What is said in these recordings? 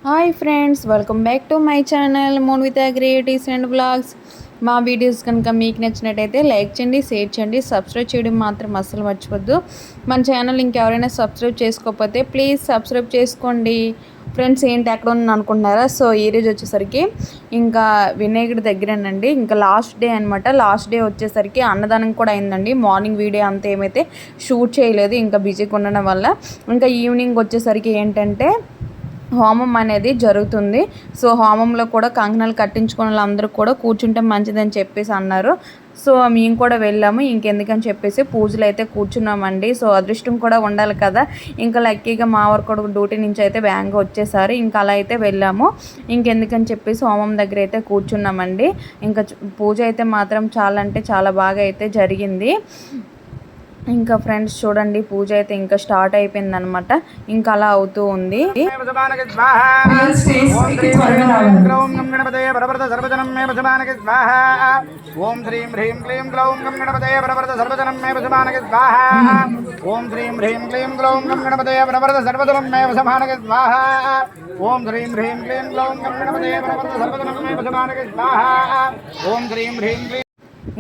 Hi friends, welcome back to my channel Monvitha creatives and vlogs. మా videos కనుక మీకు నచ్చినట్టయితే లైక్ చేయండి, షేర్ చేయండి, సబ్స్క్రైబ్ చేయడం మాత్రం అస్సలు మర్చిపోద్దు. మన ఛానల్ ఇంకెవరైనా సబ్స్క్రైబ్ చేసుకోకపోతే ప్లీజ్ సబ్స్క్రైబ్ చేసుకోండి. ఫ్రెండ్స్, ఏంటి ఎక్కడ ఉన్నాను అనుకుంటున్నారా? సో ఈరోజు వచ్చేసరికి ఇంకా వినాయకుడి దగ్గరేనండి. ఇంకా లాస్ట్ డే అనమాట. లాస్ట్ డే వచ్చేసరికి అన్నదానం కూడా అయిందండి. మార్నింగ్ వీడియో అంతా ఏమైతే షూట్ చేయలేదు, ఇంకా బిజీగా ఉండడం వల్ల. ఇంకా ఈవినింగ్ వచ్చేసరికి ఏంటంటే హోమం అనేది జరుగుతుంది. సో హోమంలో కూడా కంకణాలు కట్టించుకున్న వాళ్ళందరూ కూడా కూర్చుంటే మంచిదని చెప్పేసి అన్నారు. సో మేము కూడా వెళ్ళాము. ఇంకెందుకని చెప్పేసి పూజలు అయితే కూర్చున్నామండి. సో అదృష్టం కూడా ఉండాలి కదా. ఇంకా లక్కీగా మా వారు కూడా డ్యూటీ నుంచి అయితే వేగంగా వచ్చేసారు. ఇంకా అలా అయితే వెళ్ళాము. ఇంకెందుకని చెప్పేసి హోమం దగ్గర అయితే కూర్చున్నామండి. ఇంకా పూజ అయితే మాత్రం చాలా అంటే చాలా బాగా అయితే జరిగింది. ఇంకా ఫ్రెండ్స్ చూడండి, పూజ అయితే ఇంకా స్టార్ట్ అయిపోయింది అనమాట. ఇంకా అలా అవుతూ ఉంది. ఓం శ్రీం హ్రీం క్లీం గ్లౌం గం గణపతయే వరవరద సర్వజనం మే వసమానక స్వాహా. ఓం శ్రీం హ్రీం క్లీం గ్లౌం గం గణపతయే వరవరద సర్వజనం మే వసమానక స్వాహా. ఓం శ్రీం హ్రీం క్లీం గ్లౌం గం గణపతయే వరవరద సర్వజనం మే వసమానక స్వాహా. ఓం శ్రీం హ్రీం క్లీం.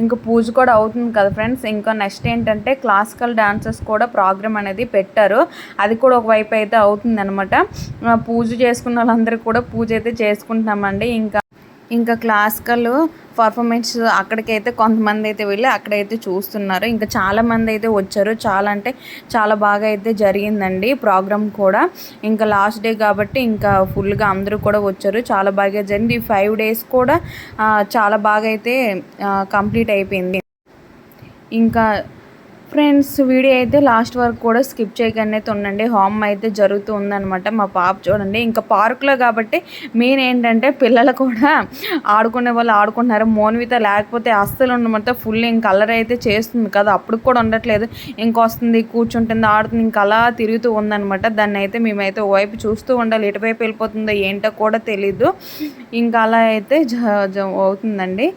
ఇంకా పూజ కూడా అవుతుంది కదా ఫ్రెండ్స్. ఇంకా నెక్స్ట్ ఏంటంటే క్లాసికల్ డాన్సెస్ కూడా ప్రోగ్రామ్ అనేది పెట్టారు. అది కూడా ఒకవైపు అయితే అవుతుంది అనమాట. పూజ చేసుకున్న వాళ్ళందరూ కూడా పూజ అయితే చేసుకుంటున్నామండి. ఇంకా క్లాసికల్ పర్ఫార్మెన్స్ అక్కడికైతే కొంతమంది అయితే వెళ్ళి అక్కడైతే చూస్తున్నారు. ఇంకా చాలామంది అయితే వచ్చారు. చాలా అంటే చాలా బాగా అయితే జరిగిందండి ప్రోగ్రామ్ కూడా. ఇంకా లాస్ట్ డే కాబట్టి ఇంకా ఫుల్గా అందరూ కూడా వచ్చారు. చాలా బాగా జరిగింది. ఈ 5 days కూడా చాలా బాగా అయితే కంప్లీట్ అయిపోయింది. ఇంకా ఫ్రెండ్స్, వీడియో అయితే లాస్ట్ వరకు కూడా స్కిప్ చేయగానే ఉండండి. హోమం అయితే జరుగుతూ ఉందన్నమాట. మా పాప చూడండి, ఇంకా పార్కులో కాబట్టి మెయిన్ ఏంటంటే పిల్లలు కూడా ఆడుకునే వాళ్ళు ఆడుకుంటున్నారు. మోన్విత లేకపోతే అస్సలు ఉండమంటే ఫుల్ ఇంక కలర్ అయితే చేస్తుంది కదా, అప్పుడు కూడా ఉండట్లేదు. ఇంకొస్తుంది, కూర్చుంటుంది, ఆడుతుంది, ఇంకా అలా తిరుగుతూ ఉందన్నమాట. దాన్ని అయితే మేమైతే ఓవైపు చూస్తూ ఉండాలి. ఎటువైపు వెళ్ళిపోతుందో ఏంటో కూడా తెలీదు. ఇంకా అలా అయితే అవుతుందండి.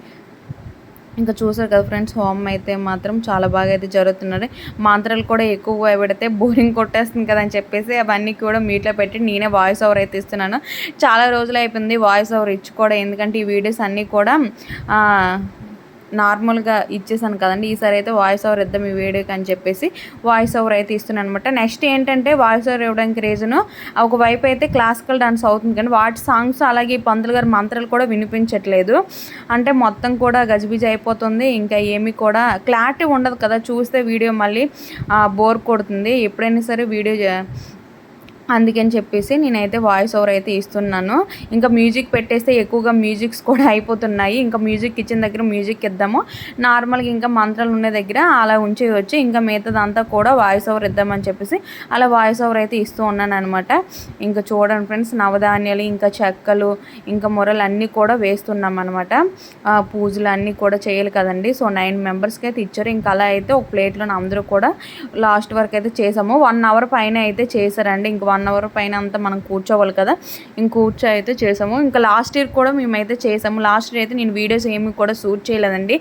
ఇంకా చూసారు కదా ఫ్రెండ్స్, హోమం అయితే మాత్రం చాలా బాగా అయితే జరుగుతున్నది. మంత్రాలు కూడా ఎక్కువ పెడితే బోరింగ్ కొట్టేస్తుంది కదా అని చెప్పేసి అవన్నీ కూడా మీట్లో పెట్టి నేనే వాయిస్ ఓవర్ అయితే ఇస్తున్నాను. చాలా రోజులు అయిపోయింది వాయిస్ ఓవర్ ఇచ్చి కూడా. ఎందుకంటే ఈ వీడియోస్ అన్నీ కూడా నార్మల్గా ఇచ్చేసాను కదండి. ఈసారి అయితే వాయిస్ ఓవర్ ఇద్దాం ఈ వీడియోకి అని చెప్పేసి వాయిస్ ఓవర్ అయితే ఇస్తున్నాను అనమాట. నెక్స్ట్ ఏంటంటే వాయిస్ ఓవర్ ఇవ్వడానికి రీజను, ఒకవైపు అయితే క్లాసికల్ డాన్స్ అవుతుంది కానీ వాటి సాంగ్స్ అలాగే పంతులు గారి మంత్రాలు కూడా వినిపించట్లేదు. అంటే మొత్తం కూడా గజిబిజి అయిపోతుంది. ఇంకా ఏమీ కూడా క్లారిటీ ఉండదు కదా, చూస్తే వీడియో మళ్ళీ బోర్ కొడుతుంది ఎప్పుడైనా సరే వీడియో. అందుకని చెప్పేసి నేనైతే వాయిస్ ఓవర్ అయితే ఇస్తున్నాను. ఇంకా మ్యూజిక్ పెట్టేస్తే ఎక్కువగా మ్యూజిక్స్ కూడా అయిపోతున్నాయి. ఇంకా మ్యూజిక్ ఇచ్చిన దగ్గర మ్యూజిక్ ఇద్దాము, నార్మల్గా ఇంకా మంత్రాలు ఉన్న దగ్గర అలా ఉంచేయవచ్చు. ఇంకా మిగతాదంతా కూడా వాయిస్ ఓవర్ ఇద్దామని చెప్పేసి అలా వాయిస్ ఓవర్ అయితే ఇస్తూ ఉన్నాను అనమాట. ఇంకా చూడండి ఫ్రెండ్స్, నవధాన్యాలు ఇంకా చెక్కలు ఇంకా మొరలు అన్నీ కూడా వేస్తున్నాం అనమాట. పూజలు అన్నీ కూడా చేయాలి కదండి. సో 9 మెంబర్స్కి అయితే ఇచ్చారు. ఇంకా అలా అయితే ఒక ప్లేట్లో అందరూ కూడా లాస్ట్ వరకు అయితే చేసాము. 1 hour పైన అయితే చేశారండి. ఇంక 1 hour పైన అంతా మనం కూర్చోవాలి కదా, ఇంక కూర్చో అయితే చేసాము. ఇంకా లాస్ట్ ఇయర్ కూడా మేమైతే చేసాము. లాస్ట్ ఇయర్ అయితే నేను వీడియోస్ ఏమి కూడా షూట్ చేయలేదండి.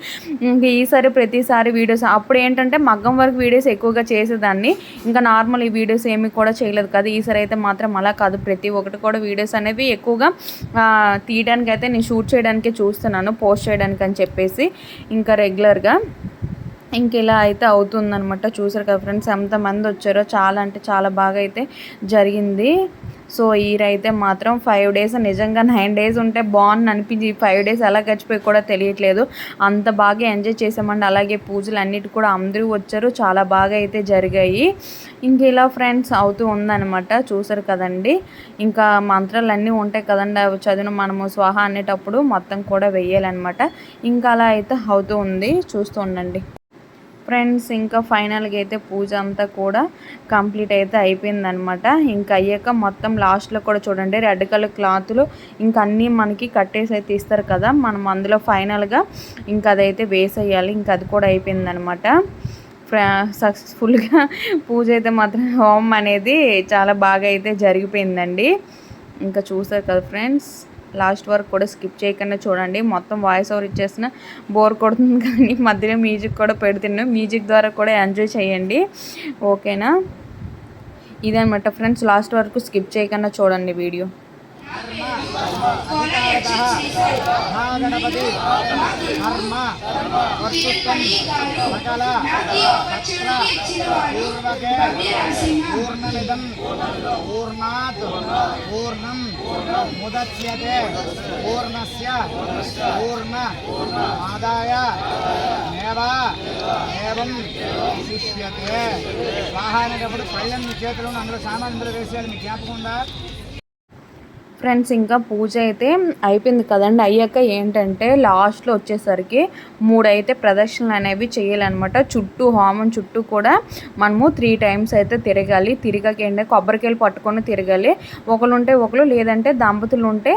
ఇంక ఈసారి ప్రతిసారి వీడియోస్, అప్పుడు ఏంటంటే మగ్గం వరకు వీడియోస్ ఎక్కువగా చేసేదాన్ని. ఇంకా నార్మల్ ఈ వీడియోస్ ఏమి కూడా చేయలేదు కదా. ఈసారి అయితే మాత్రం అలా కాదు, ప్రతి ఒక్కటి కూడా వీడియోస్ అనేవి ఎక్కువగా తీయడానికి అయితే నేను షూట్ చేయడానికే చూస్తున్నాను, పోస్ట్ చేయడానికి అని చెప్పేసి ఇంకా రెగ్యులర్గా. ఇంక ఇలా అయితే అవుతుందనమాట. చూసారు కదా ఫ్రెండ్స్, ఎంతమంది వచ్చారో. చాలా అంటే చాలా బాగా అయితే జరిగింది. సో ఈరైతే మాత్రం 5 days, నిజంగా 9 days ఉంటే బాగుంది అనిపించి 5 days ఎలా గడిచిపోయి కూడా తెలియట్లేదు. అంత బాగా ఎంజాయ్ చేసామండి. అలాగే పూజలు అన్నిటి కూడా అందరూ వచ్చారు, చాలా బాగా అయితే జరిగాయి. ఇంక ఇలా ఫ్రెండ్స్ అవుతూ ఉందన్నమాట. చూసారు కదండి, ఇంకా మంత్రాలు అన్నీ ఉంటాయి కదండి, అవి చదివిన మనము స్వాహ అనేటప్పుడు మొత్తం కూడా వెయ్యాలన్నమాట. ఇంకా అలా అయితే అవుతూ ఉంది, చూస్తూ ఉండండి ఫ్రెండ్స్. ఇంకా ఫైనల్గా అయితే పూజ అంతా కూడా కంప్లీట్ అయితే అయిపోయిందనమాట. ఇంకా అయ్యాక మొత్తం లాస్ట్లో కూడా చూడండి రెడ్ కలర్ క్లాతులు ఇంకా అన్నీ మనకి కట్టేసి అయితే ఇస్తారు కదా, మనం అందులో ఫైనల్గా ఇంకా అదైతే వేసేయాలి. ఇంకా అది కూడా అయిపోయిందనమాట. సక్సెస్ఫుల్గా పూజ అయితే మాత్రం హోమం అనేది చాలా బాగా అయితే జరిగిపోయిందండి. ఇంకా చూసారు కదా ఫ్రెండ్స్, లాస్ట్ వరకు కూడా స్కిప్ చేయకుండా చూడండి. మొత్తం వాయిస్ ఓవర్ ఇచ్చేసిన బోర్ కొడుతుంది కానీ మధ్యలో మ్యూజిక్ కూడా పెడుతున్నాం. మ్యూజిక్ ద్వారా కూడా ఎంజాయ్ చేయండి, ఓకేనా. ఇదనమాట ఫ్రెండ్స్, లాస్ట్ వరకు స్కిప్ చేయకుండా చూడండి వీడియో. महागणपति कर्म कर्तृत्वं सकल सत्र पूर्वके पूर्णमिदं पूर्णात् पूर्णं मुदच्यते पूर्णस्य पूर्णमादाय एवं శిష్యతే స్వాహ అనేటప్పుడు పళ్ళెం మీ చేతిలో అందులో సామాన్ ఇందులో వేసేయాలి. మీకు జ్ఞాపకం ఉందా? ఫ్రెండ్స్ ఇంకా పూజ అయితే అయిపోయింది కదండి. అయ్యాక ఏంటంటే లాస్ట్లో వచ్చేసరికి 3 అయితే ప్రదక్షిణలు అనేవి చేయాలన్నమాట. చుట్టూ హోమం చుట్టూ కూడా మనము 3 టైమ్స్ అయితే తిరగాలి. తిరిగాక ఏంటంటే కొబ్బరికాయలు పట్టుకొని తిరగాలి. ఒకరు ఉంటే ఒకరు, లేదంటే దంపతులు ఉంటే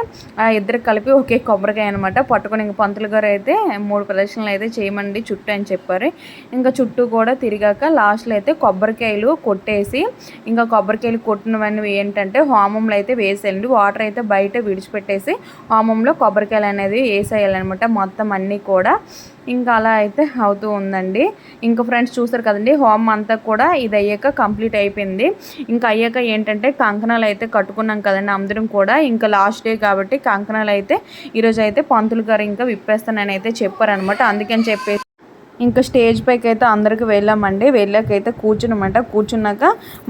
ఇద్దరు కలిపి ఒకే కొబ్బరికాయ అనమాట పట్టుకొని ఇంక పంతులు గారు అయితే 3 ప్రదక్షిణలు అయితే చేయమండి చుట్టూ అని చెప్పారు. ఇంకా చుట్టూ కూడా తిరిగాక లాస్ట్లో అయితే కొబ్బరికాయలు కొట్టేసి ఇంకా కొబ్బరికాయలు కొట్టినవన్నీ ఏంటంటే హోమంలో అయితే వేసేయాలండి. వాటర్ అయితే బయట విడిచిపెట్టేసి హోమంలో కొబ్బరికాయలు అనేది వేసేయాలన్నమాట మొత్తం అన్నీ కూడా. ఇంకా అలా అయితే అవుతూ ఉందండి. ఇంకా ఫ్రెండ్స్ చూసారు కదండి హోమం అంతా కూడా ఇది అయ్యాక కంప్లీట్ అయిపోయింది. ఇంకా అయ్యాక ఏంటంటే కంకణాలు అయితే కట్టుకున్నాం కదండి అందరం కూడా. ఇంకా లాస్ట్ డే కాబట్టి కంకణాలు అయితే ఈరోజు అయితే పంతులు గారు ఇంకా విప్పేస్తానని అయితే చెప్పారనమాట. అందుకని చెప్పేసి ఇంకా స్టేజ్ పైకి అయితే అందరికి వెళ్ళామండి. వెళ్ళాకైతే కూర్చున్నమాట. కూర్చున్నాక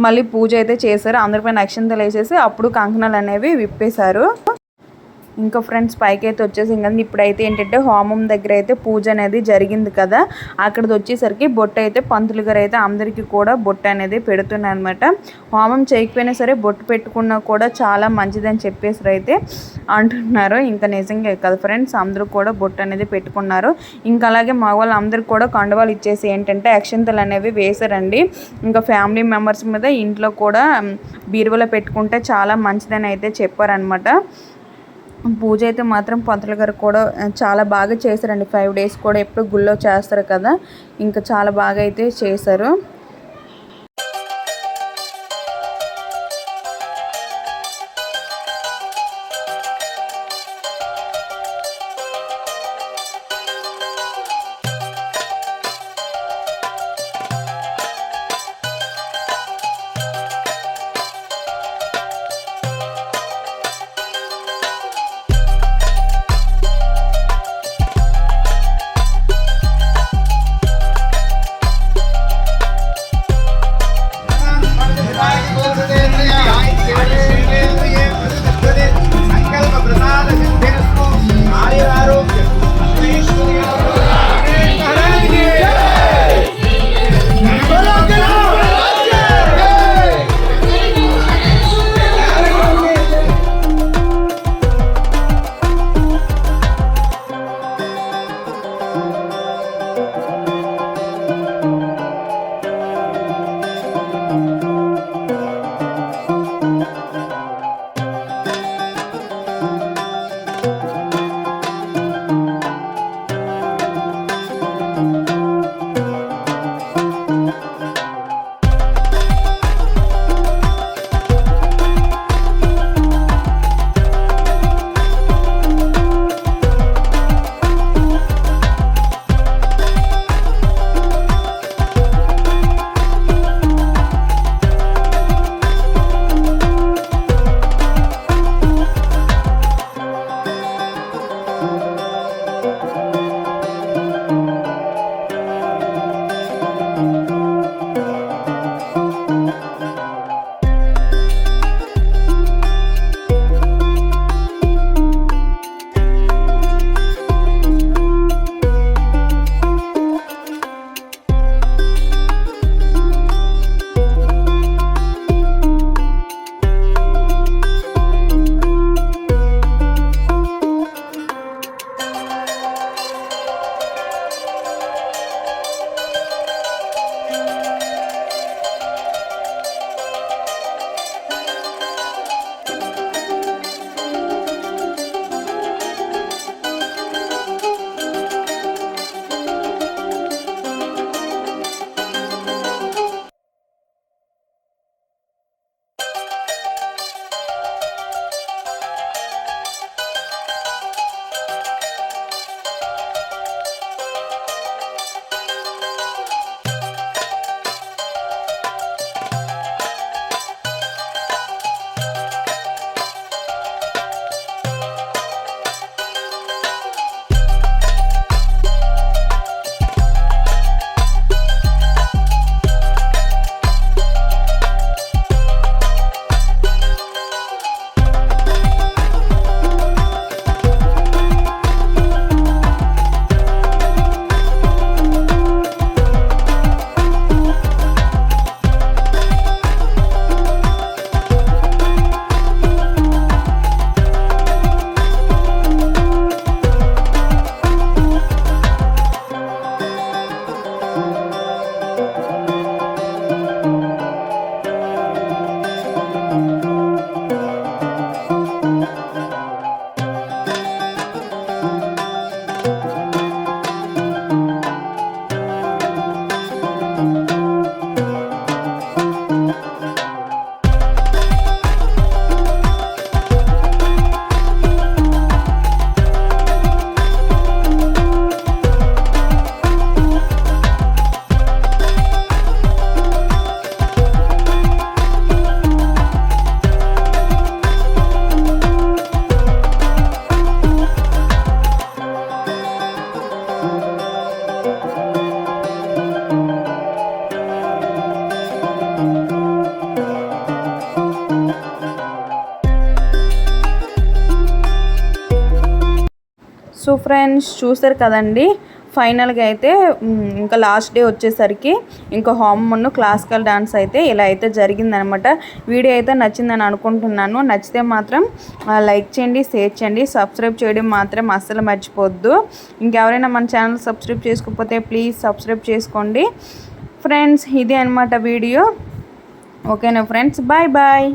మళ్ళీ పూజ అయితే చేశారు. అందరిపైన అక్షంతలు వేసేసి అప్పుడు కంకణాలు అనేవి విప్పేశారు. ఇంకా ఫ్రెండ్స్ పైకి అయితే వచ్చేసి కదా ఇప్పుడైతే ఏంటంటే హోమం దగ్గర అయితే పూజ అనేది జరిగింది కదా, అక్కడికి వచ్చేసరికి బొట్టు అయితే పంతులు గారు అయితే అందరికీ కూడా బొట్టు అనేది పెడుతున్నారు అనమాట. హోమం చేయకపోయినా సరే బొట్టు పెట్టుకున్నా కూడా చాలా మంచిదని చెప్పేసి అయితే అంటున్నారు. ఇంకా నిజంగా కదా ఫ్రెండ్స్ అందరూ కూడా బొట్టు అనేది పెట్టుకున్నారు. ఇంకా అలాగే మగవాళ్ళు అందరూ కూడా కండువాలు ఇచ్చేసి ఏంటంటే అక్షంతలు అనేవి వేశారండి. ఇంకా ఫ్యామిలీ మెంబర్స్ మీద ఇంట్లో కూడా బీరువాలో పెట్టుకుంటే చాలా మంచిదని అయితే చెప్పారనమాట. పూజ అయితే మాత్రం పంతులు గారు కూడా చాలా బాగా చేశారండి. 5 డేస్ కూడా ఎప్పుడు గుళ్ళో చేస్తారు కదా, ఇంకా చాలా బాగా అయితే చేశారు. సో ఫ్రెండ్స్ చూసారు కదండి, ఫైనల్గా అయితే ఇంకా లాస్ట్ డే వచ్చేసరికి ఇంకా హోమమును క్లాసికల్ డాన్స్ అయితే ఇలా అయితే జరిగిందనమాట. వీడియో అయితే నచ్చిందని అనుకుంటున్నాను. నచ్చితే మాత్రం లైక్ చేయండి, షేర్ చేయండి, సబ్స్క్రైబ్ చేయడం మాత్రం అస్సలు మర్చిపోవద్దు. ఇంకెవరైనా మన ఛానల్ సబ్స్క్రైబ్ చేసుకోకపోతే ప్లీజ్ సబ్స్క్రైబ్ చేసుకోండి ఫ్రెండ్స్. ఇదే అనమాట వీడియో. ఓకేనా ఫ్రెండ్స్, బాయ్ బాయ్.